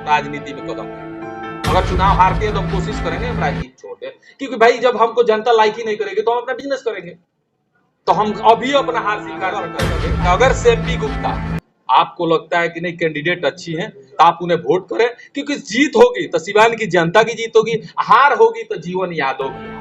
राजनीति में कदम उठाएंगे। अगर चुनाव हारते हैं तो हम कोशिश करेंगे हम राजनीति छोड़ दें, क्योंकि भाई जब हमको जनता लाइक ही नहीं करेगी तो हम अपना बिजनेस करेंगे। तो हम अभी अपना हार स्वीकार करेंगे। अगर एमपी गुप्ता आपको लगता है कि नहीं कैंडिडेट अच्छी हैं तो आप उन्हें वोट करें, क्योंकि जीत होगी तो सिवान की जनता की जीत होगी, हार होगी तो जीवन यादव की।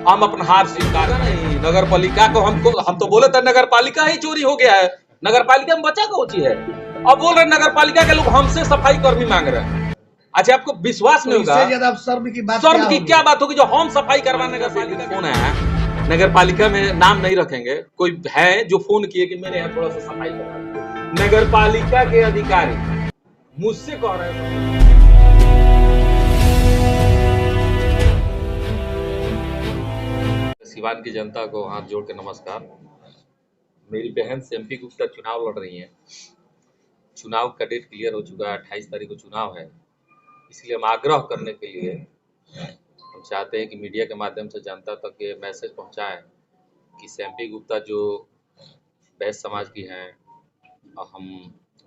हम अपना हार स्वीकार नहीं। नगर पालिका को हम तो बोले थे नगर पालिका ही चोरी हो गया है, नगर पालिका में बचा कौन ची है। अब बोल रहे नगर पालिका के लोग हमसे सफाई कर्मी मांग रहे हैं। अच्छा आपको विश्वास नहीं होगा, शर्म की क्या बात होगी जो हम सफाई करवाने का फोन है। नगर पालिका में नाम नहीं रखेंगे, कोई है जो फोन किए कि मेरे यहाँ थोड़ा सा सफाई करवा। नगर पालिका के अधिकारी मुझसे कह रहे हैं। सिवान की जनता को हाथ जोड़ के नमस्कार। मेरी बहन एमपी गुप्ता चुनाव लड़ रही है। चुनाव का डेट क्लियर हो चुका है, 28 तारीख को चुनाव है। इसलिए हम आग्रह करने के लिए हम चाहते हैं कि मीडिया के माध्यम से जनता तक ये मैसेज पहुंचाएं कि एमपी गुप्ता जो बैस समाज की हैं, हम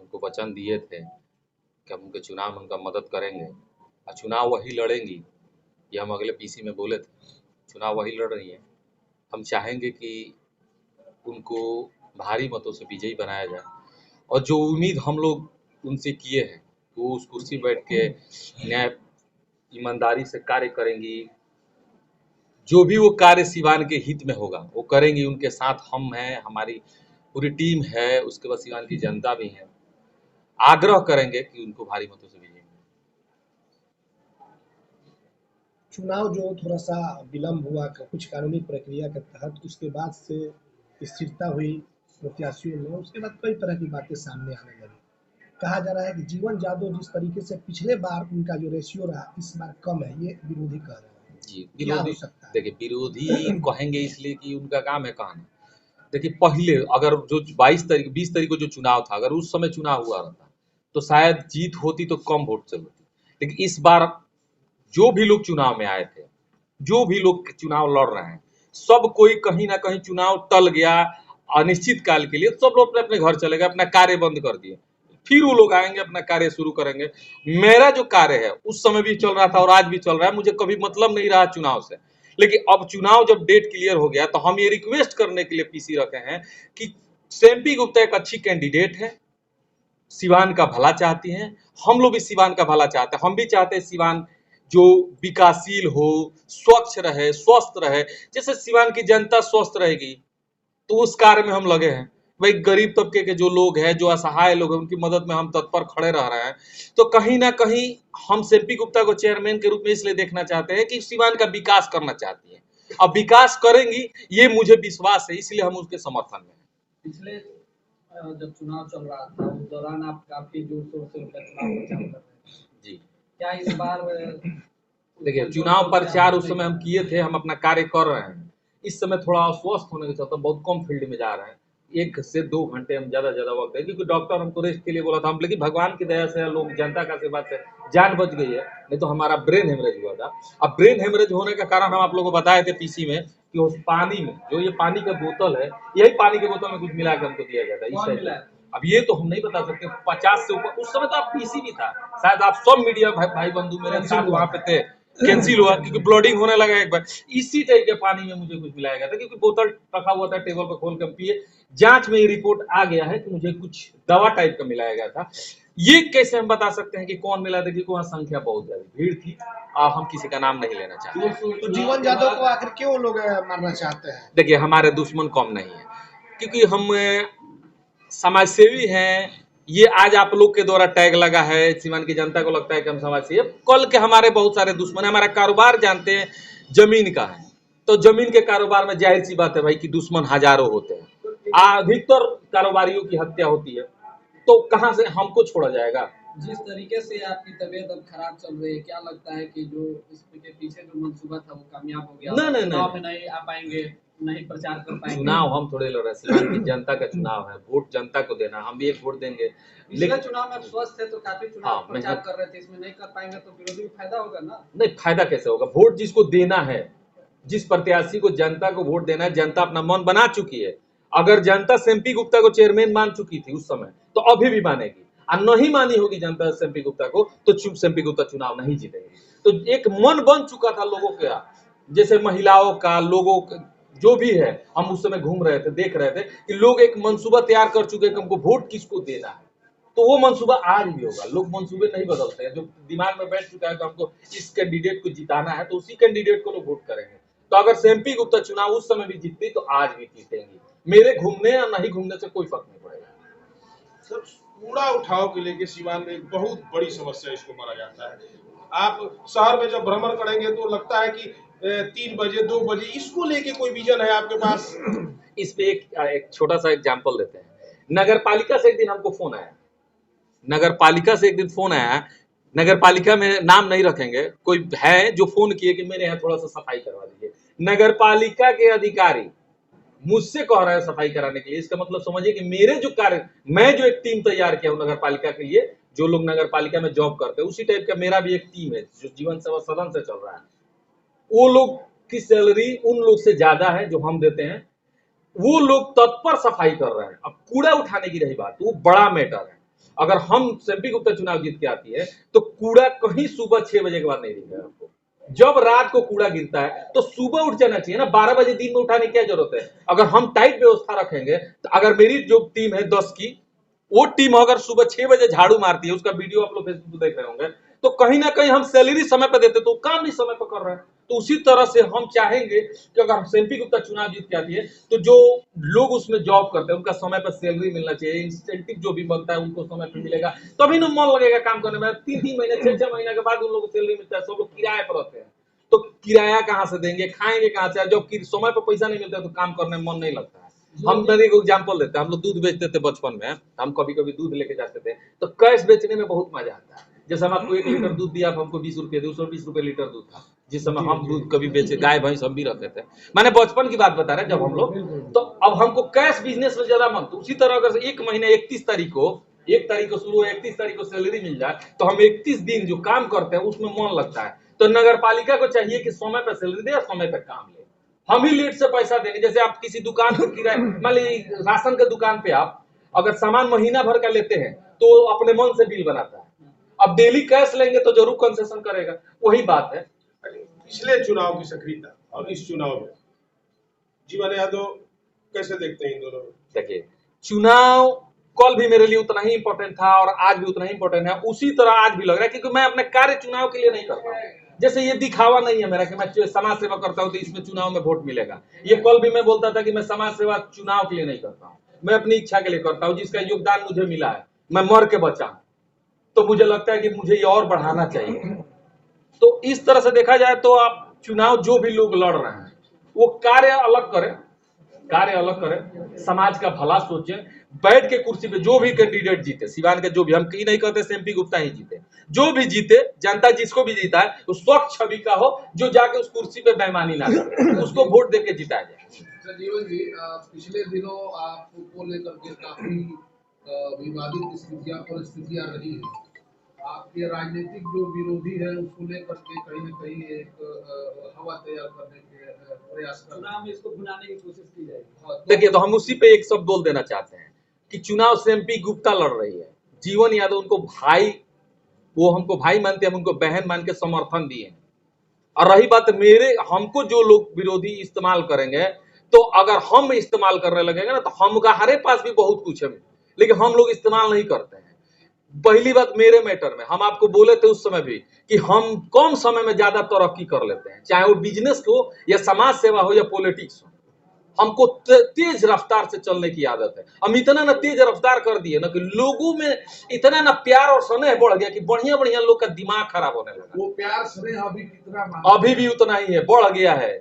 उनको वचन दिए थे कि हम उनके चुनाव में उनका मदद करेंगे और चुनाव वही लड़ेंगी। ये हम अगले पीसी में बोले थे, चुनाव वही लड़ रही हैं। हम चाहेंगे कि उनको भारी मतों से विजयी बनाया जाए और जो उम्मीद हम लोग उनसे किए हैं वो उस कुर्सी बैठ के न्याय ईमानदारी से कार्य करेंगी। जो भी वो कार्य सिवान के हित में होगा वो करेंगी। उनके साथ हम हैं, हमारी पूरी टीम है, उसके बाद सिवान की जनता भी है। आग्रह करेंगे कि उनको भारी मतों से विजयी। चुनाव जो थोड़ा सा विलम्ब हुआ कुछ कानूनी प्रक्रिया के तहत, उसके बाद से स्थिरता हुई प्रत्याशियों में, उसके बाद कई तरह की बातें सामने आने लगी। कहा जा रहा है कि जीवन यादव जिस तरीके से पिछले बार उनका जो रेशियो रहा इस बार कम है, ये विरोधी कह रहे हैं। जी विरोधी, देखिए विरोधी कहेंगे इसलिए कि उनका काम है कहना। देखिए पहले अगर जो 20 तारीख को जो चुनाव था, अगर उस समय चुनाव हुआ रहता तो शायद जीत होती तो कम वोट से होती। लेकिन इस बार जो भी लोग चुनाव में आए थे, जो भी लोग चुनाव लड़ रहे हैं, सब कोई कहीं ना कहीं चुनाव टल गया अनिश्चित काल के लिए। सब लोग अपने अपने घर चले गए, अपना कार्य बंद कर दिए। फिर वो लोग आएंगे, अपना कार्य शुरू करेंगे। मेरा जो कार्य है उस समय भी चल रहा था और आज भी चल रहा है, मुझे कभी मतलब नहीं रहा चुनाव से। लेकिन अब चुनाव जब डेट क्लियर हो गया तो हम ये रिक्वेस्ट करने के लिए पीसी रखे हैं कि एमपी गुप्ता एक अच्छी कैंडिडेट है, सिवान का भला चाहती हैं। हम लोग भी सिवान का भला चाहते हैं। हम भी चाहते हैं सिवान जो विकासशील हो, स्वच्छ रहे, स्वस्थ रहे। जैसे सिवान की जनता स्वस्थ रहेगी तो उस कार्य में हम लगे हैं। भाई गरीब तबके के जो लोग हैं, जो असहाय लोग हैं, उनकी मदद में हम तत्पर खड़े रह रहे हैं। तो कहीं ना कहीं हम एमपी गुप्ता को चेयरमैन के रूप में इसलिए देखना चाहते हैं कि सिवान का विकास करना चाहती है। अब विकास करेंगी ये मुझे विश्वास है, इसलिए हम उसके समर्थन में। पिछले जब चुनाव चल रहा था उस दौरान आप काफी जोर शोर से उनका चुनाव प्रचार कर रहे थे जी, क्या इस बार देखिए चुनाव प्रचार उस समय हम किए थे, हम अपना कार्य कर रहे हैं। इस समय थोड़ा अस्वस्थ होने के चलते बहुत कम फील्ड में जा रहे हैं। 1 से 2 घंटे हम ज्यादा वक्त है, क्योंकि डॉक्टर हमको रेस्ट के लिए बोला था। हम लेकिन भगवान की दया से, लोग जनता का आशीर्वाद से जान बच गई है, नहीं तो हमारा ब्रेन हेमरेज हुआ था। अब ब्रेन हेमरेज होने का कारण हम आप लोगों को बताए थे पीसी में कि उस पानी में जो ये पानी का बोतल है, यही पानी के बोतल में कुछ मिला के हमको दिया गया था। इस टाइप अब ये तो हम नहीं बता सकते। 50 से ऊपर उस समय तो आप पीसी भी था, शायद आप सब मीडिया भाई बंधु मेरे साथ वहां पे थे। कैंसिल हुआ क्योंकि ब्लडिंग होने लगा एक बार। इसी टाइप के पानी में मुझे कुछ मिलाया गया था, क्योंकि बोतल रखा हुआ था टेबल पर, खोल कर पिए। जांच में ये रिपोर्ट आ गया है कि मुझे कुछ दवा टाइप का मिलाया गया था। ये कैसे हम बता सकते हैं कि कौन मिला था, क्योंकि वहाँ संख्या बहुत ज्यादा भीड़ थी और हम किसी का नाम नहीं लेना चाहते। तो जीवन यादव को आखिर क्यों लोग मारना चाहते हैं? देखिए हमारे दुश्मन कम नहीं है, क्योंकि हम समाज सेवी हैं। ये आज आप लोग के द्वारा टैग लगा है, सिवान की जनता को लगता है कि हम समाज सेवी। कल के हमारे बहुत सारे दुश्मन है। हमारा कारोबार जानते हैं जमीन का है, तो जमीन के कारोबार में जाहिर सी बात है भाई कि दुश्मन हजारों होते हैं। अधिकतर कारोबारियों की हत्या होती है, तो कहाँ से हमको छोड़ा जाएगा। जिस तरीके से आपकी तबीयत अब खराब चल रही है, क्या लगता है कि जो इसके पीछे जो मंसूबा था वो कामयाब हो गया? नहीं आ पाएंगे, नहीं प्रचार कर पाएंगे। चुनाव हम थोड़े लड़ रहे हैं, सिवान की जनता का चुनाव है, वोट जनता को देना, हम भी एक वोट देंगे। लेकिन चुनाव में स्वस्थ है तो काफी चुनाव प्रचार कर रहे थे, इसमें नहीं कर पाएंगे तो विरोधी को फायदा होगा ना? नहीं, फायदा कैसे होगा? वोट जिसको देना है, जिस प्रत्याशी को जनता को वोट देना है, जनता अपना मन बना चुकी है। अगर जनता एमपी गुप्ता को चेयरमैन मान चुकी थी उस समय, तो अभी भी मानेगी। और नहीं मानी होगी जनता एसएमपी गुप्ता को, तो एसएमपी गुप्ता चुनाव नहीं जीतेंगे। तो एक मन बन चुका था लोगों का, जैसे महिलाओं का, लोगों का, जो भी है, हम उस समय घूम रहे थे, देख रहे थे कि लोग एक मंसूबा तैयार कर चुके हैं कि हमको वोट किसको देना है। तो वो मंसूबा आज भी होगा। लोग मंसूबे नहीं बदलते हैं, जो दिमाग में बैठ चुका है कि हमको इस कैंडिडेट को जिताना है तो उसी कैंडिडेट को लोग वोट करेंगे। तो अगर एसएमपी गुप्ता चुनाव उस समय भी जीतती तो आज भी जीतेंगी। मेरे घूमने या नहीं घूमने से कोई फर्क नहीं पड़ेगा। सर, कूड़ा उठाव के लेके सीवान में एक बहुत बड़ी समस्या इसको माना जाता है। आप शहर में जब भ्रमण करेंगे तो लगता है कि 3 बजे 2 बजे इसको लेके कोई विजन है आपके पास? इस पे एक छोटा सा एग्जांपल देते हैं। नगर पालिका से एक दिन हमको फोन आया, नगर पालिका से एक दिन फोन आया, नगर पालिका में नाम नहीं रखेंगे, कोई है जो फोन किए कि मेरे यहाँ थोड़ा सा सफाई करवा दीजिए। नगर पालिका के अधिकारी मुझसे कह रहे हैं सफाई कराने के लिए। इसका मतलब समझिए कि मेरे जो कार्य, मैं जो एक टीम तैयार किया हूं नगर पालिका के लिए, जो लोग नगर पालिका में जॉब करते हैं उसी टाइप का मेरा भी एक टीम है जो जीवन सेवा सदन से चल रहा है। वो लोग की सैलरी उन लोग से ज्यादा है जो हम देते हैं। वो लोग तत्पर सफाई कर रहे हैं। अब कूड़ा उठाने की रही बात, वो बड़ा मैटर है। अगर हम एसएमपी गुप्ता चुनाव जीत के आती है तो कूड़ा कहीं सुबह 6 बजे के बाद नहीं दिखेगा आपको। जब रात को कूड़ा गिरता है तो सुबह उठ जाना चाहिए ना, 12 बजे दिन में उठाने की क्या जरूरत है। अगर हम टाइट व्यवस्था रखेंगे तो अगर मेरी जो टीम है 10 की, वो टीम अगर सुबह 6 बजे झाड़ू मारती है, उसका वीडियो आप लोग फेसबुक पर देख रहे होंगे, तो कहीं ना कहीं हम सैलरी समय पर देते तो काम भी समय पर कर रहे हैं। तो उसी तरह से हम चाहेंगे कि अगर एसएमपी गुप्ता चुनाव जीत के आती है तो जो लोग उसमें जॉब करते हैं उनका समय पर सैलरी मिलना चाहिए, इंसेंटिव जो भी बनता है उनको समय पर मिलेगा, तभी ना मन लगेगा काम करने में। 3-3 महीने 6-6 महीने के बाद उन लोगों को सैलरी मिलता है। सब लोग किराए पर रहते हैं तो किराया कहाँ से देंगे, खाएंगे कहाँ से। जब समय पर पैसा नहीं मिलता है तो काम करने में मन नहीं लगता है। हम मेरे को एग्जाम्पल देते हैं, हम लोग दूध बेचते थे बचपन में, हम कभी कभी दूध लेके जाते थे तो कैश बेचने में बहुत मजा आता है। जैसे हम आपको 1 लीटर दूध दिया, आप हमको 20 रुपये दे, 120 रुपये लीटर दूध था जिस समय हम दूध कभी बेचे, गाय भैंस हम भी रखते थे। मैंने बचपन की बात बता रहे जब हम लोग, तो अब हमको कैश बिजनेस में ज्यादा मन। तो उसी तरह अगर एक महीने 31 तारीख को, 1 तारीख को शुरू हो, 31 तारीख को सैलरी मिल जाए तो हम 31 दिन जो काम करते हैं उसमें मन लगता है। तो नगर पालिका को चाहिए कि समय पर सैलरी दे और समय पर काम ले। हम ही लेट से पैसा देंगे। जैसे आप किसी दुकान पर किराए, मान लीजिए राशन के दुकान पे आप अगर सामान महीना भर का लेते हैं तो अपने मन से बिल बनाता है। अब डेली कैश लेंगे तो जरूर कंसेशन करेगा। वही बात है। पिछले चुनाव की सक्रियता और इस चुनाव में जीवन यादव कैसे देखते हैं इन दोनों? देखिए, चुनाव कल भी मेरे लिए उतना ही इंपॉर्टेंट था और आज भी उतना ही इंपॉर्टेंट है। उसी तरह आज भी लग रहा है क्योंकि मैं अपने कार्य चुनाव के लिए नहीं करता हूँ। जैसे ये दिखावा नहीं है मेरा कि मैं समाज सेवा करता हूँ तो इसमें चुनाव में वोट मिलेगा। ये कल भी मैं बोलता था कि मैं समाज सेवा चुनाव के लिए नहीं करता हूँ, मैं अपनी इच्छा के लिए करता हूँ। जिसका योगदान मुझे मिला है, मैं मर के बचा हूं, तो मुझे लगता है कि मुझे ये और बढ़ाना चाहिए। तो इस तरह से देखा जाए तो आप चुनाव जो भी लोग लड़ रहे हैं वो कार्य अलग करें, समाज का भला सोचें। बैठ के कुर्सी पे जो भी कैंडिडेट जीते, सिवान के जो भी, हम ये नहीं कहते एसएमपी गुप्ता ही जीते, जो भी जीते, जनता जिसको भी जीता है तो स्वच्छ छवि का हो, जो जाके उस कुर्सी पे बेईमानी ना करे, उसको वोट देके जिताया जाए। जीवन जी, पिछले दिनों आपको लेकर के काफी विवादित परिस्थितियां रही है। आपके राजनीतिक जो विरोधी है उसको लेकर के कहीं न कहीं एक हवा तैयार करने के प्रयास कर रहे हैं, इसको भुनाने की कोशिश की जाएगी। देखिए, तो हम उसी पे एक शब्द बोल देना चाहते हैं कि चुनाव एसएमपी गुप्ता लड़ रही है। जीवन यादव उनको भाई, वो हमको भाई मानते हैं, हम उनको बहन मान के समर्थन दिए। और रही बात मेरे, हमको जो लोग विरोधी इस्तेमाल करेंगे, तो अगर हम इस्तेमाल करने लगेंगे ना तो हमारे पास भी बहुत कुछ है, लेकिन हम लोग इस्तेमाल नहीं करते हैं। पहली बात मेरे मैटर में, हम आपको बोले थे उस समय भी कि हम कम समय में ज्यादा तरक्की कर लेते हैं, चाहे वो बिजनेस हो या समाज सेवा हो या पॉलिटिक्स हो। हमको तेज रफ्तार से चलने की आदत है। हम इतना ना तेज रफ्तार कर दिए ना कि लोगों में इतना ना प्यार और स्नेह बढ़ गया कि बढ़िया बढ़िया लोग का दिमाग खराब होने लगा। वो प्यार स्नेह अभी कितना, अभी भी उतना ही है, बढ़ गया है।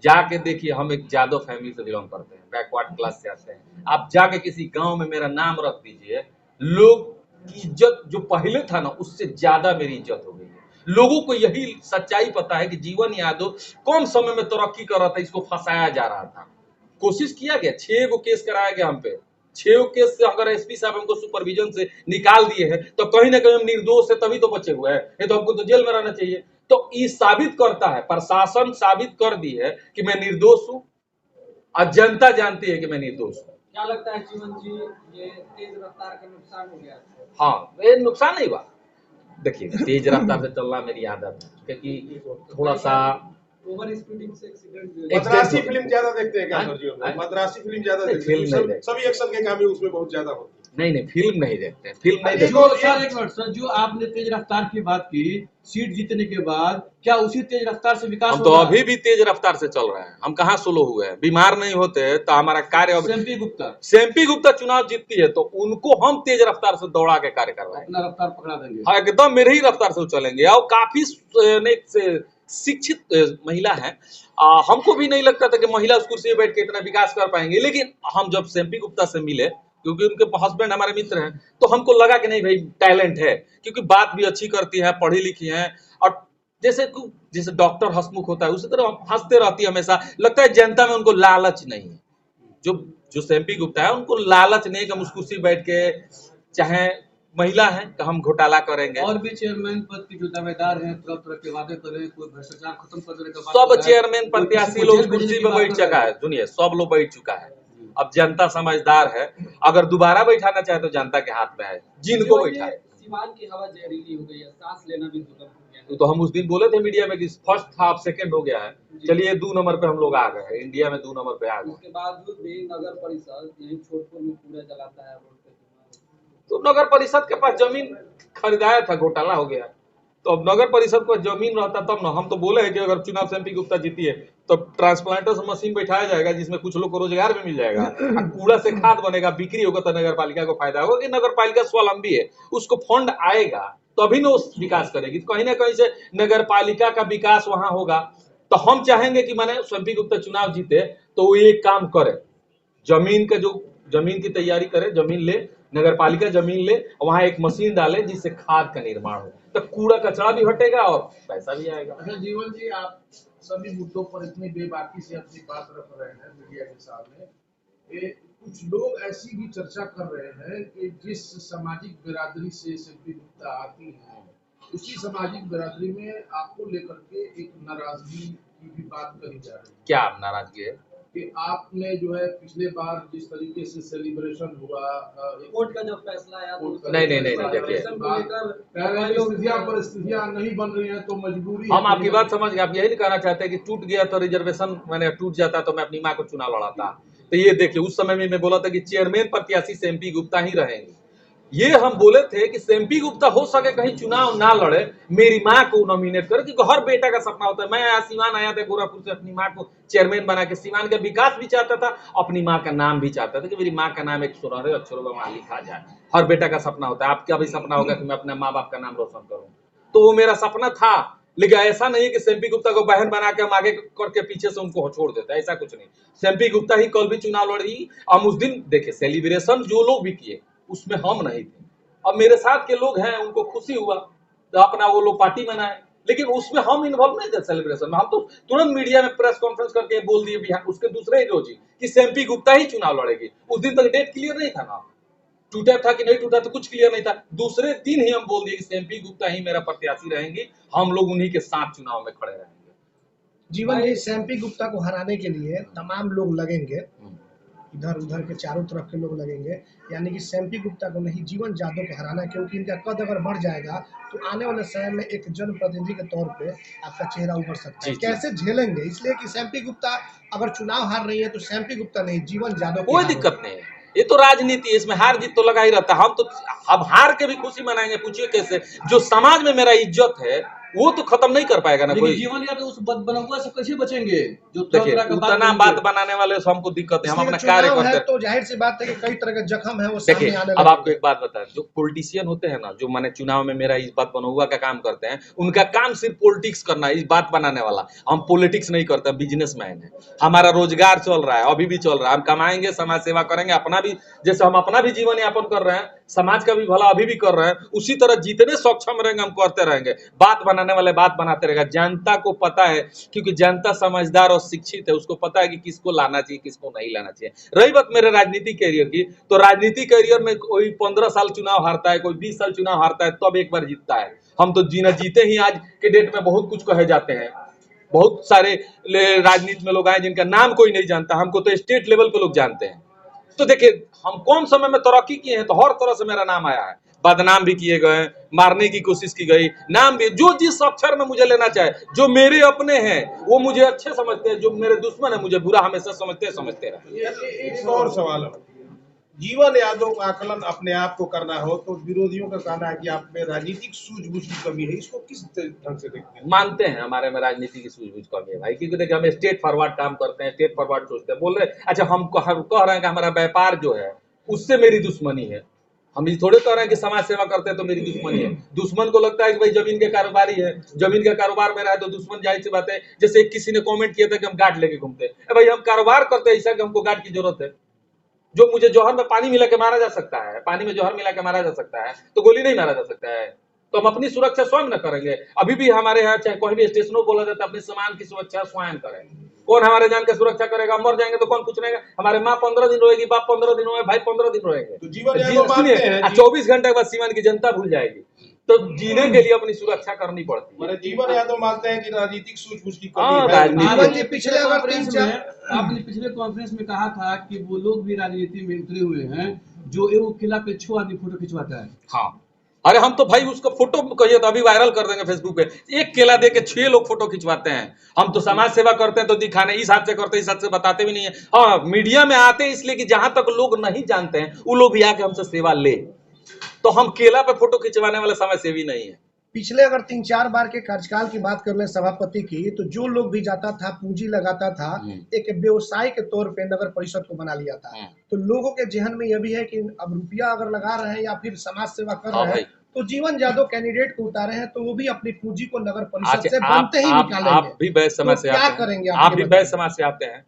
जाके देखिए, हम एक यादव फैमिली से बिलोंग करते हैं, बैकवर्ड क्लास से आते हैं। आप जाके किसी गांव में मेरा नाम रख दीजिए, लोग की इज्जत जो पहले था ना उससे ज्यादा मेरी इज्जत हो गई है। लोगों को यही सच्चाई पता है कि जीवन यादव कम समय में तरक्की कर रहा था, इसको फंसाया जा रहा था। कोशिश किया गया, 6 गो केस कराया गया हम पे। 6 केस से अगर एसपी साहब हमको सुपरविजन से निकाल दिए हैं तो कहीं ना कहीं हम निर्दोष है, तभी तो बचे हुए हैं। ये तो हमको तो जेल में रहना चाहिए। तो ये साबित करता है, प्रशासन साबित कर दी है कि मैं निर्दोष हूं और जनता जानती है कि मैं निर्दोष हूं। क्या लगता है जीवन जी, ये तेज रफ्तार का नुकसान हो गया? हाँ, ये नुकसान नहीं हुआ। देखिए, तेज रफ्तार से चलना मेरी आदत है, क्योंकि थोड़ा सा ओवर स्पीडिंग से एक्सीडेंट मद्रासी एक्सीडेंट फिल्म ज्यादा देखते हैं क्या हाँ? सर जी? हाँ? मद्रासी फिल्म ज्यादा नहीं, देखते हैं फिल्म नहीं देखते। सभी एक्शन के काम उसमें बहुत ज्यादा होती है। नहीं, फिल्म नहीं देखते, फिल्म नहीं अरे देखते। जो सर एक मिनट सर, जो आपने तेज रफ्तार की बात की सीट जीतने के बाद, क्या उसी तेज रफ्तार से विकास हम तो होगा? अभी भी तेज रफ्तार से चल रहे हैं, हम कहाँ स्लो हुए हैं। बीमार नहीं होते तो हमारा कार्य एमपी गुप्ता सेम्पी गुप्ता चुनाव जीतती है तो उनको हम तेज रफ्तार से दौड़ा के कार्य करवाएंगे। अपना रफ्तार पकड़ा देंगे। हाँ, एकदम मेरे ही रफ्तार से वो चलेंगे। और काफी शिक्षित महिला है। हमको भी नहीं लगता था कि महिला उस कुर्सी पे बैठ के इतना विकास कर पाएंगे, लेकिन हम जब सेम्पी गुप्ता से मिले, क्योंकि उनके हस्बैंड हमारे मित्र हैं, तो हमको लगा कि नहीं भाई टैलेंट है, क्योंकि बात भी अच्छी करती है, पढ़ी लिखी है। और जैसे डॉक्टर हंसमुख होता है उसी तरह हंसते रहती है हमेशा। लगता है जनता में उनको लालच नहीं है। जो जो सेम्पी गुप्ता है उनको लालच नहीं कि हम उस कुर्सी बैठ के, चाहे महिला है कि हम घोटाला करेंगे। और भी चेयरमैन पद के जो दावेदार हैं, तरह तरह के वादे कर रहे हैं, कोई भ्रष्टाचार खत्म कर देने का बात सब कर रहा है, चेयरमैन कोई प्रत्याशी किसी को लोग जेल भेजने कुर्सी की पे बात बैठ कर रहा चुका है। सुनिए, सब लोग बैठ चुका है। अब जनता समझदार है, अगर दोबारा बैठाना चाहे तो जनता के हाथ में है जिनको बैठा है। सीवान की हवा जहरीली हो गई है, सांस लेना भी दुर्लभ हो गया है। तो हम उस दिन बोले थे मीडिया में कि फर्स्ट था, अब सेकंड हो गया है। चलिए 2 नंबर पे हम लोग आ गए हैं, इंडिया में 2 नंबर पे आ गए। उसके बावजूद भी नगर परिषद यही छोटपुर में कूड़ा जलाता है रोड पे। तो नगर परिषद के पास जमीन खरीदाया था, घोटाला हो गया। तो अब नगर परिषद को जमीन रहता तब ना। हम तो बोले हैं कि अगर चुनाव से एमपी गुप्ता जीती है तो ट्रांसप्लांटर से मशीन बैठाया जाएगा, जिसमें कुछ लोग को रोजगार भी मिल जाएगा। कूड़ा से खाद बनेगा, बिक्री होगा तो नगर पालिका को फायदा होगा। कि नगर पालिका स्वावलंबी है, उसको फंड आएगा तभी ना उस विकास करेगी। कहीं ना कहीं से नगर पालिका का विकास वहां होगा। तो हम चाहेंगे कि मैंने एमपी गुप्ता चुनाव जीते तो वो ये काम करे, जमीन की तैयारी करे, जमीन ले, नगर पालिका जमीन ले, वहां एक मशीन डाले जिससे खाद का निर्माण हो, तो कूड़ा कचरा भी हटेगा और पैसा भी आएगा। अच्छा जीवन जी, आप सभी मुद्दों पर इतनी बेबाकी से अपनी बात रख रहे हैं मीडिया के सामने। कुछ लोग ऐसी भी चर्चा कर रहे हैं कि जिस सामाजिक बिरादरी से सेल्फी गुप्ता आती है, उसी सामाजिक बिरादरी में आपको लेकर के एक नाराजगी की भी बात कही जा रही है। क्या नाराजगी है? कि आपने जो है पिछले बार जिस तरीके से सेलिब्रेशन हुआ, कोर्ट का जब फैसला आया तो नहीं, देखिए, परिस्थितियां नहीं बन रही हैं तो मजबूरी हम आपकी बात समझ गए। आप यही नहीं कहना चाहते कि टूट गया तो रिजर्वेशन मैंने टूट जाता तो मैं अपनी माँ को चुनाव लड़ाता। तो ये देखिए, उस समय में मैं बोला था कि चेयरमैन प्रत्याशी से एमपी गुप्ता ही रहेंगे। ये हम बोले थे कि एमपी गुप्ता हो सके कहीं चुनाव ना लड़े, मेरी माँ को नॉमिनेट करे, क्योंकि हर बेटा का सपना होता है। मैं यहाँ सीवान आया था गोरखपुर से, अपनी माँ को चेयरमैन बना के सीवान का विकास भी चाहता था, अपनी माँ का नाम भी चाहता था कि मेरी माँ का नाम एक सुनहरे अक्षरों में वहां लिखा जाए। हर बेटा का सपना होता है। आपका भी सपना होगा कि मैं अपने माँ बाप का नाम रोशन करूँ, तो वो मेरा सपना था। लेकिन ऐसा नहीं कि एमपी गुप्ता को बहन बना के हम आगे करके पीछे से उनको छोड़ देते, ऐसा कुछ नहीं। एमपी गुप्ता ही कल भी चुनाव लड़ी। हम उस दिन देखिए सेलिब्रेशन जो लोग भी किए उसमें हम नहीं थे। अब मेरे साथ के लोग हैं, उनको खुशी हुआ तो अपना वो लोग पार्टी मनाए, लेकिन उसमें हम इन्वॉल्व नहीं थे सेलिब्रेशन में। हम तो तुरंत मीडिया में प्रेस कॉन्फ्रेंस करके बोल दिए बिहार उसके दूसरे ही रोज ही कि एमपी गुप्ता ही चुनाव लड़ेगी। उस दिन तक डेट क्लियर नहीं था ना, टूटा था कि नहीं टूटा तो कुछ क्लियर नहीं था। दूसरे दिन ही हम बोल दिए कि एमपी गुप्ता ही मेरा प्रत्याशी रहेंगी, हम लोग उन्हीं के साथ चुनाव में खड़े रहेंगे। जीवन जी, एमपी गुप्ता को हराने के लिए तमाम लोग लगेंगे, इधर उधर के चारों तरफ के लोग लगेंगे, यानी कि एमपी गुप्ता को नहीं, जीवन यादव को हराना, क्योंकि इनका कद अगर बढ़ जाएगा तो आने वाले समय में एक जनप्रतिनिधि के तौर पे आपका चेहरा उभर सकता है। कैसे झेलेंगे? इसलिए कि एमपी गुप्ता अगर चुनाव हार रही है तो एमपी गुप्ता नहीं, जीवन यादव कोई दिक्कत नहीं है, ये तो राजनीति है, इसमें हार जीत तो लगा ही रहता है। हम तो अब हार के भी खुशी मनाएंगे। पूछिए कैसे? जो समाज में मेरा इज्जत है वो तो खत्म नहीं कर पाएगा ना कोई। जीवन यादव उस बदबनौआ से कैसे बचेंगे? जो देखिए, उतना बात बनाने वाले से हमको दिक्कत है, हम अपना कार्य करते हैं। तो जाहिर सी बात है कि कई तरह के जख्म है वो देखिए, सामने आने अब आपको एक बात बता, जो पॉलिटिशियन होते हैं ना, जो माने चुनाव में मेरा इस बात बनौआ का काम करते हैं, उनका काम सिर्फ पॉलिटिक्स करना है, इस बात बनाने वाला। हम पॉलिटिक्स नहीं करते, बिजनेसमैन है। हमारा रोजगार चल रहा है, अभी भी चल रहा है। हम कमाएंगे, समाज सेवा करेंगे, अपना भी, जैसे हम अपना भी जीवन यापन कर रहे हैं, समाज का भी भला अभी भी कर रहे हैं, उसी तरह जितने सक्षम रहेंगे हम करते रहेंगे। बात बनाने वाले बात बनाते रहेगा। जनता को पता है, क्योंकि जनता समझदार और शिक्षित है, उसको पता है कि किसको लाना चाहिए, किसको नहीं लाना चाहिए। रही बात मेरे राजनीतिक कैरियर की, तो राजनीतिक कैरियर में कोई 15 साल चुनाव हारता है, कोई 20 साल चुनाव हारता है, तब एक बार जीतता है। हम तो जीना जीते ही आज के डेट में बहुत कुछ कहे जाते हैं। बहुत सारे राजनीति में लोग आए जिनका नाम कोई नहीं जानता, हमको तो स्टेट लेवल पे लोग जानते हैं। तो देखिए हम कम समय में तरक्की किए हैं, तो हर तरह से मेरा नाम आया है, बदनाम भी किए गए, मारने की कोशिश की गई, नाम भी, जो जिस अक्षर में मुझे लेना चाहे, जो मेरे अपने हैं वो मुझे अच्छे समझते हैं, जो मेरे दुश्मन है मुझे बुरा हमेशा समझते रहे। एक और सवाल है, जीवन यादव का आकलन अपने आप को करना हो तो विरोधियों का कहना है कि आप में राजनीतिक सूझबूझ की कमी है, इसको किस ढंग से देखते हैं? मानते हैं हमारे में राजनीति की सूझबूझ कमी है भाई, क्योंकि देखिए हम स्टेट फॉरवर्ड काम करते हैं, स्टेट फॉरवर्ड सोचते हैं, बोल रहे अच्छा हम कह रहे हैं कि हमारा व्यापार जो है उससे मेरी दुश्मनी है, हम ये थोड़े कह रहे हैं कि समाज सेवा करते हैं तो मेरी दुश्मनी है। दुश्मन को लगता है कि भाई जमीन के कारोबारी है, जमीन के कारोबार में रहा है तो दुश्मन, जाहिर सी बात है। जैसे किसी ने कमेंट किया था कि हम गार्ड लेके घूमते हैं, भाई हम कारोबार करते हैं ऐसा कि हमको गार्ड की जरूरत है? जो मुझे जौहर में पानी मिला के मारा जा सकता है, पानी में जौहर मिला के मारा जा सकता है, तो गोली नहीं मारा जा सकता है? तो हम अपनी सुरक्षा स्वयं न करेंगे? अभी भी हमारे यहाँ चाहे कोई भी स्टेशनों बोला जाता है अपने सामान की सुरक्षा स्वयं करें। कौन हमारे जान की सुरक्षा करेगा? मर जाएंगे तो कौन पूछेगा? हमारे माँ 15 दिन रोएगी, बाप 15 दिन रोए, भाई 15 दिन रोएंगे, तो जीवन यादव मानते हैं 24 घंटे के बाद सीमान की जनता भूल जाएगी। तो जीने के लिए अपनी सुरक्षा करनी पड़ती है। मैंने जीवन यादव मानते हैं कि राजनीतिक सूझबूझ की हाँ, कमी है। राजनीति जी, पिछले अगर आपने पिछले कॉन्फ्रेंस में कहा था कि वो लोग भी राजनीति में उतरे हुए हैं जो एगो किला पे 6 आदमी फोटो खिंचवाता है। हाँ, अरे हम तो भाई उसका फोटो कहिए तो अभी वायरल कर देंगे फेसबुक पे, एक केला दे के 6 लोग फोटो खिंचवाते हैं। हम तो समाज सेवा करते हैं तो दिखाने इस हाथ से करते हैं, इस हाथ से बताते भी नहीं है। हाँ, मीडिया में आते हैं इसलिए कि जहां तक लोग नहीं जानते हैं वो लोग भी आके हमसे सेवा ले, तो हम केला पे फोटो खिंचवाने वाले समाज सेवी नहीं है। पिछले अगर 3-4 बार के कार्यकाल की बात कर ले सभापति की, तो जो लोग भी जाता था पूंजी लगाता था, एक व्यवसाय के तौर पे नगर परिषद को बना लिया था। तो लोगों के जहन में यह भी है कि अब रुपया अगर लगा रहे हैं या फिर समाज सेवा कर रहे हैं, तो जीवन यादव कैंडिडेट को उतारे हैं तो वो भी अपनी पूंजी को नगर परिषद से बनते ही निकालेंगे। आप भी बैच समाज से क्या आते करेंगे? हैं, आप भी बैच समाज से आते हैं।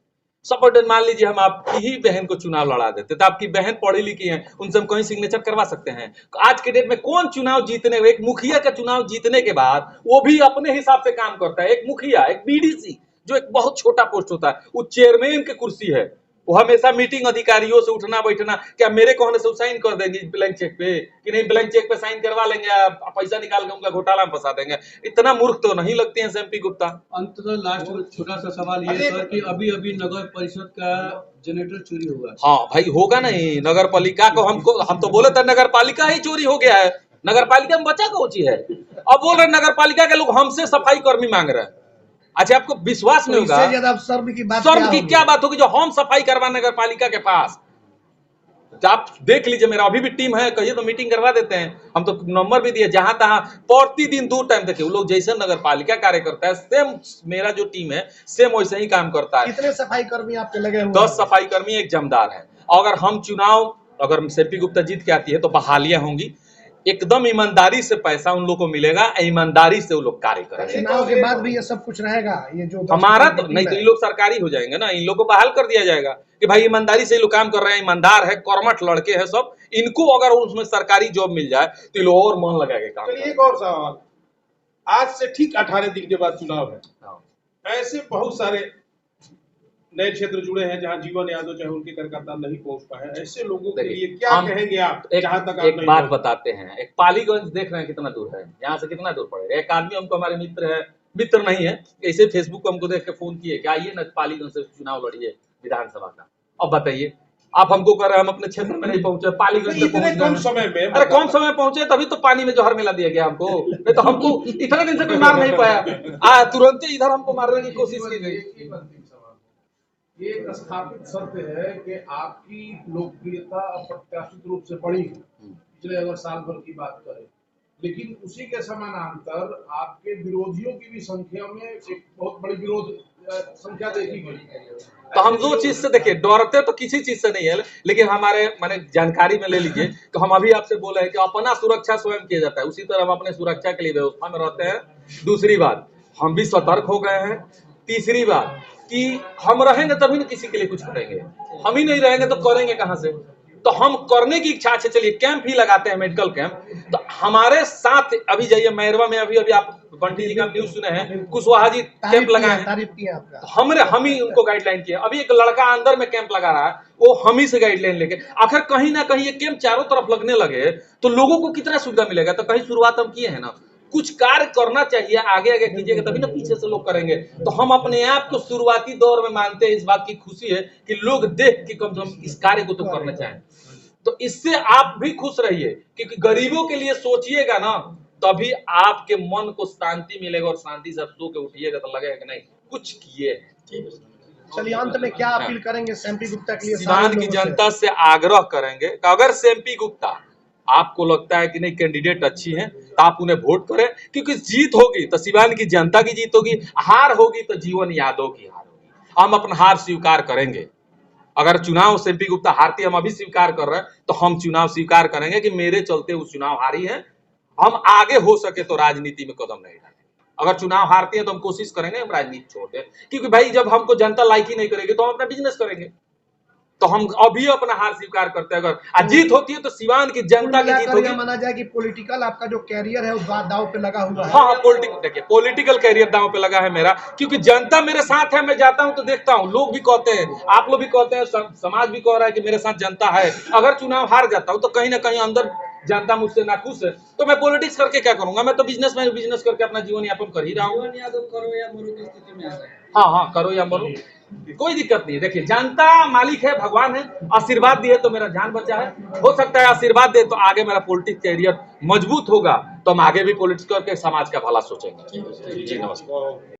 सपोर्ट मान लीजिए हम आपकी ही बहन को चुनाव लड़ा देते, तो आपकी बहन पढ़ी लिखी है, उनसे हम कहीं सिग्नेचर करवा सकते हैं? आज के डेट में कौन चुनाव जीतने, एक मुखिया का चुनाव जीतने के बाद वो भी अपने हिसाब से काम करता है। एक मुखिया, एक बीडीसी जो एक बहुत छोटा पोस्ट होता है, वो चेयरमैन की कुर्सी है, वो हमेशा मीटिंग अधिकारियों से उठना बैठना, क्या मेरे कहने से साइन कर देंगे ब्लैंक चेक पे कि नहीं? ब्लैंक चेक पे साइन करवा लेंगे, पैसा निकाल के उनका घोटाला में फंसा देंगे। इतना मूर्ख तो नहीं लगते हैं एमपी गुप्ता। अंततः लास्ट छोटा सा सवाल ये सर कि अभी नगर परिषद का जनरेटर चोरी हुआ। हाँ भाई, होगा नहीं। नगर पालिका को हम तो बोले थे नगर पालिका ही चोरी हो गया है, नगर पालिका में बचा कौन चीज है? अब बोल रहे नगर पालिका के लोग हमसे सफाई कर्मी मांग रहे हैं। अच्छा, आपको विश्वास नहीं होगा, शर्म की क्या बात होगी जो हम सफाई करवा नगर पालिका के पास? आप देख लीजिए, मेरा अभी भी टीम है, कहिए तो मीटिंग करवा देते हैं। हम तो नंबर भी दिए, जहां तहां प्रतिदिन 2 टाइम देखिए, वो लोग जैसे नगर पालिका कार्य करता है सेम मेरा जो टीम है सेम वैसे ही काम करता है। कितने सफाई कर्मी आपके लगे हुए? 10 सफाई कर्मी, एक जमदार है। अगर हम चुनाव, अगर एमपी गुप्ता जीत के आती है तो बहालियां होंगी, एकदम ईमानदारी से पैसा उन लोग को मिलेगा, ईमानदारी से वो लोग कार्य करेंगे। चुनाव के बाद भी ये सब कुछ रहेगा? ये जो हमारा तो नहीं, तो ये लोग सरकारी हो जाएंगे ना, इन लोग को बहाल कर दिया जाएगा कि भाई ईमानदारी से ये लोग काम कर रहे हैं, ईमानदार है, कर्मठ लड़के हैं सब, इनको अगर उसमें सरकारी जॉब मिल जाए तो ये लोग और मन लगाएंगे काम। एक और सवाल, आज से ठीक 18 दिन के बाद चुनाव है, ऐसे बहुत सारे नए क्षेत्र जुड़े हैं जहां जीवन यादव चाहे उनके कार्यकर्ता नहीं पहुंच पाए, ऐसे लोगों के लिए क्या कहेंगे आप? जहां तक एक बात बताते हैं, एक पालीगंज देख रहे हैं कितना दूर है, यहाँ से कितना दूर पड़ेगा? एक आदमी हमको, हमारे मित्र है, मित्र नहीं है, ऐसे फेसबुक पर हमको देख के फोन किए कि आइए ना पालीगंज से चुनाव लड़िए विधानसभा का। अब बताइए, आप हमको कर रहे हैं हम अपने क्षेत्र में नहीं पहुंचे, पालीगंज से पहुंच कम समय में, अरे कम समय पहुंचे तभी तो पानी में जहर मिला दिया गया हमको, नहीं तो हमको इतने दिन से कोई मार नहीं पाया, तुरंत ही इधर हमको मारने की कोशिश की गई। ये एक स्थापित सत्य है कि आपकी लोकप्रियता अप्रत्याशित रूप से बढ़ी है पिछले अगर साल भर की बात करें, लेकिन उसी के समानांतर आपके विरोधियों की भी संख्या में एक बहुत बड़ी विरोध संख्या देखी गई। तो हम 2 चीज से देखिए, डरते तो किसी चीज से नहीं है, लेकिन हमारे माने जानकारी में ले लीजिए कि हम अभी आपसे बोले हैं कि अपना सुरक्षा स्वयं किया जाता है, उसी तरह हम अपने सुरक्षा के लिए व्यवस्था में रहते हैं। दूसरी बात, हम भी सतर्क हो गए हैं। तीसरी बात कि हम रहेंगे तभी ना किसी के लिए कुछ करेंगे, हम ही नहीं रहेंगे तो करेंगे कहां से? तो हम करने की इच्छा से, चलिए कैंप ही लगाते हैं, मेडिकल कैंप। तो हमारे साथ अभी जाइए मैरवा में, अभी आप बंटी जी का न्यूज सुने हैं, कुशवाहा जी कैंप लगाए हैं, हम ही उनको गाइडलाइन किया। अभी एक लड़का अंदर में कैंप लगा रहा है, वो हम ही से गाइडलाइन लेके, आखिर कहीं ना कहीं ये कैंप चारों तरफ लगने लगे तो लोगों को कितना सुविधा मिलेगा? तो कहीं शुरुआत हम किए हैं ना, कुछ कार्य करना चाहिए, आगे आगे कीजिएगा तभी ना पीछे से लोग करेंगे। तो हम अपने आप को शुरुआती दौर में मानते हैं, इस बात की खुशी है कि लोग देख के कम से कम इस कार्य को तो करना चाहें। तो इससे आप भी खुश रहिए, क्योंकि गरीबों के लिए सोचिएगा ना, तभी आपके मन को शांति मिलेगा, और शांति से आप सो के उठिएगा तो लगेगा कि नहीं कुछ किए। चलिए अंत में क्या अपील करेंगे सेम्पी गुप्ता के लिए? सिवान की जनता से आग्रह करेंगे कि अगर सेम्पी गुप्ता आपको लगता है कि नहीं कैंडिडेट अच्छी हैं, तो आप उन्हें वोट करें, क्योंकि जीत होगी तो सिवान की जनता की जीत होगी, हार होगी तो जीवन यादव की हार होगी। हम अपना हार स्वीकार करेंगे। अगर चुनाव सेम्पी गुप्ता हारती, हम अभी स्वीकार कर रहे हैं, तो हम चुनाव स्वीकार करेंगे कि मेरे चलते वो चुनाव हारी है। हम आगे हो सके तो राजनीति में कदम नहीं डालेंगे। अगर चुनाव हारती है तो हम कोशिश करेंगे हम राजनीति छोड़ दें, क्योंकि भाई जब हमको जनता लाइक ही नहीं करेगी तो हम अपना बिजनेस करेंगे। तो हम अभी अपना हार स्वीकार करते हैं। अगर जीत होती है तो सिवान की जनता की जीत होगी। माना जाए कि पॉलिटिकल आपका जो कैरियर है वो दांव पे लगा हुआ है। हाँ, पॉलिटिकल, देखिए पॉलिटिकल कैरियर दांव पे लगा है मेरा, क्योंकि जनता मेरे साथ है। मैं जाता हूं तो देखता हूं, लोग भी कहते हैं, आप लोग भी कहते हैं, समाज भी कह रहा है कि मेरे साथ जनता है। अगर चुनाव हार जाता हूं तो कहीं ना कहीं अंदर जनता मुझसे नाखुश है, तो मैं पॉलिटिक्स करके क्या करूंगा? मैं तो बिजनेस करके अपना जीवन यापन कर ही रहा हूँ। करो या मरो की स्थिति में आ गए। हाँ, करो या मरो, कोई दिक्कत नहीं है। देखिए जनता मालिक है, भगवान है, आशीर्वाद दिए तो मेरा जान बचा है। हो सकता है आशीर्वाद दे तो आगे मेरा पॉलिटिक्स कैरियर मजबूत होगा, तो हम आगे भी पॉलिटिक्स करके समाज का भला सोचेंगे। जी नमस्कार।